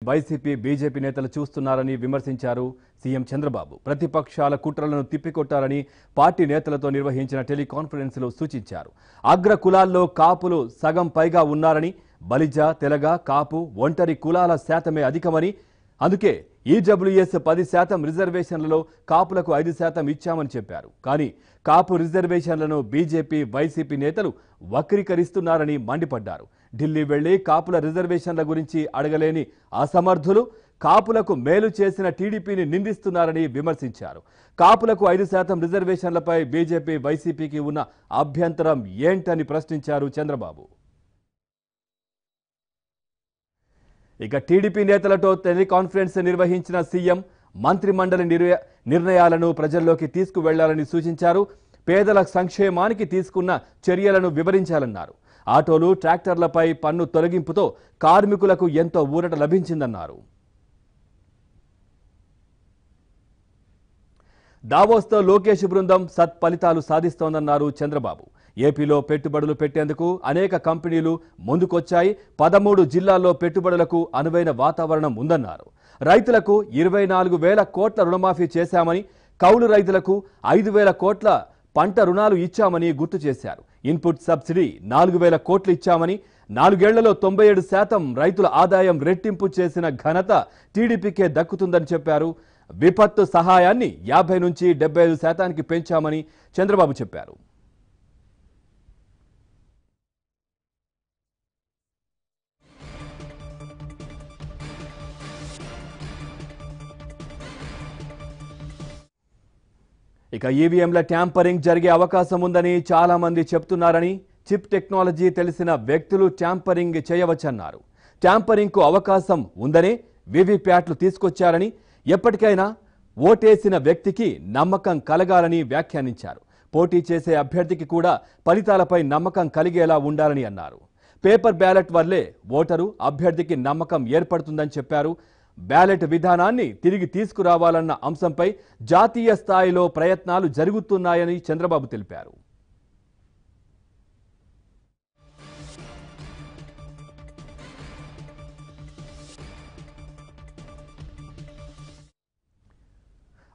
YCP BJP నేతలు చూస్తున్నారని విమర్శించారు సీఎం చంద్రబాబు. ప్రతిపక్షాల కుట్రలను తిప్పికొట్టాలని పార్టీ నేతలతో నిర్వహించిన టెలికాన్ఫరెన్స్లో సూచించారు. అగ్ర కులాల్లో కాపులు సగం పైగా ఉన్నారని, బలిజ, తెలగ, కాపు, ఒంటరి కులాల శాతమే అధికమని, అందుకే ఈడబ్ల్యూఎస్ 10% రిజర్వేషన్లలో కాపులకు 5% ఇచ్చామని చెప్పారు. కానీ కాపు రిజర్వేషన్లను బీజేపీ, వైసీపీ నేతలు వక్రీకరిస్తున్నారని మండిపడ్డారు. ఢిల్లీ వెళ్లి కాపుల రిజర్వేషన్ల గురించి అడగలేని అసమర్థులు కాపులకు మేలు చేసిన టీడీపీని నిందిస్తున్నారని విమర్శించారు. కాపులకు 5% రిజర్వేషన్లపై బీజేపీ, వైసీపీకి ఉన్న అభ్యంతరం ఏంటని ప్రశ్నించారు చంద్రబాబు. ఇక టీడీపీ నేతలతో టెలికాన్ఫరెన్స్ నిర్వహించిన సీఎం మంత్రిమండలి నిర్ణయాలను ప్రజల్లోకి తీసుకువెళ్లాలని సూచించారు. పేదల సంక్షేమానికి తీసుకున్న చర్యలను వివరించాలన్నారు. ఆటోలు, ట్రాక్టర్లపై పన్ను తొలగింపుతో కార్మికులకు ఎంతో ఊరట లభించిందన్నారు. దావోస్తో లోకేష్ బృందం సత్ఫలితాలు సాధిస్తోందన్నారు చంద్రబాబు. ఏపీలో పెట్టుబడులు పెట్టేందుకు అనేక కంపెనీలు ముందుకొచ్చాయి. 13 జిల్లాల్లో పెట్టుబడులకు అనువైన వాతావరణం ఉందన్నారు. రైతులకు 24,000 కోట్ల రుణమాఫీ చేశామని, కౌలు రైతులకు 5,000 కోట్ల పంట రుణాలు ఇచ్చామని గుర్తు చేశారు. ఇన్పుట్ సబ్సిడీ 4,000 కోట్లు ఇచ్చామని, 4 ఏళ్లలో 97% రైతుల ఆదాయం రెట్టింపు చేసిన ఘనత టీడీపీకే దక్కుతుందని చెప్పారు. విపత్తు సహాయాన్ని 50 నుంచి 75% పెంచామని చంద్రబాబు చెప్పారు. ఇక ఈవీఎంల ట్యాంపరింగ్ జరిగే అవకాశం ఉందని చాలా మంది చెప్తున్నారని, చిప్ టెక్నాలజీ తెలిసిన వ్యక్తులు ట్యాంపరింగ్ చేయవచ్చన్నారు. ట్యాంపరింగ్కు అవకాశం ఉందనే వీవీప్యాట్లు తీసుకొచ్చారని, ఎప్పటికైనా ఓటేసిన వ్యక్తికి నమ్మకం కలగాలని వ్యాఖ్యానించారు. పోటీ చేసే అభ్యర్థికి కూడా ఫలితాలపై నమ్మకం కలిగేలా ఉండాలని అన్నారు. పేపర్ బ్యాలెట్ వల్లే ఓటరు, అభ్యర్థికి నమ్మకం ఏర్పడుతుందని చెప్పారు. బ్యాలెట్ విధానాన్ని తిరిగి తీసుకురావాలన్న అంశంపై జాతీయ స్థాయిలో ప్రయత్నాలు జరుగుతున్నాయని చంద్రబాబు తెలిపారు.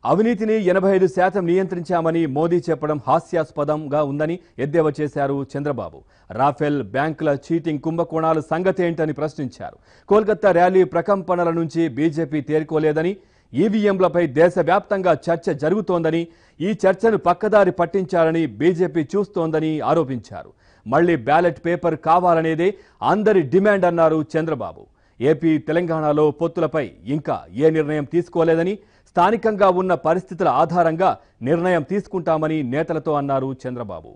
అవినీతిని 85% నియంత్రించామని మోదీ చెప్పడం హాస్యాస్పదంగా ఉందని ఎద్దేవా చేశారు చంద్రబాబు. రాఫెల్, బ్యాంకుల చీటింగ్ కుంభకోణాల సంగతేంటని ప్రశ్నించారు. కోల్కతా ర్యాలీ ప్రకంపనల నుంచి బీజేపీ తేరుకోలేదని, ఈవీఎంలపై దేశవ్యాప్తంగా చర్చ జరుగుతోందని, ఈ చర్చను పక్కదారి పట్టించాలని బీజేపీ చూస్తోందని ఆరోపించారు. మళ్లీ బ్యాలెట్ పేపర్ కావాలనేదే అందరి డిమాండ్ అన్నారు చంద్రబాబు. ఏపీ, తెలంగాణలో పొత్తులపై ఇంకా ఏ నిర్ణయం తీసుకోలేదని, స్థానికంగా ఉన్న పరిస్థితుల ఆధారంగా నిర్ణయం తీసుకుంటామని నేతలతో అన్నారు చంద్రబాబు.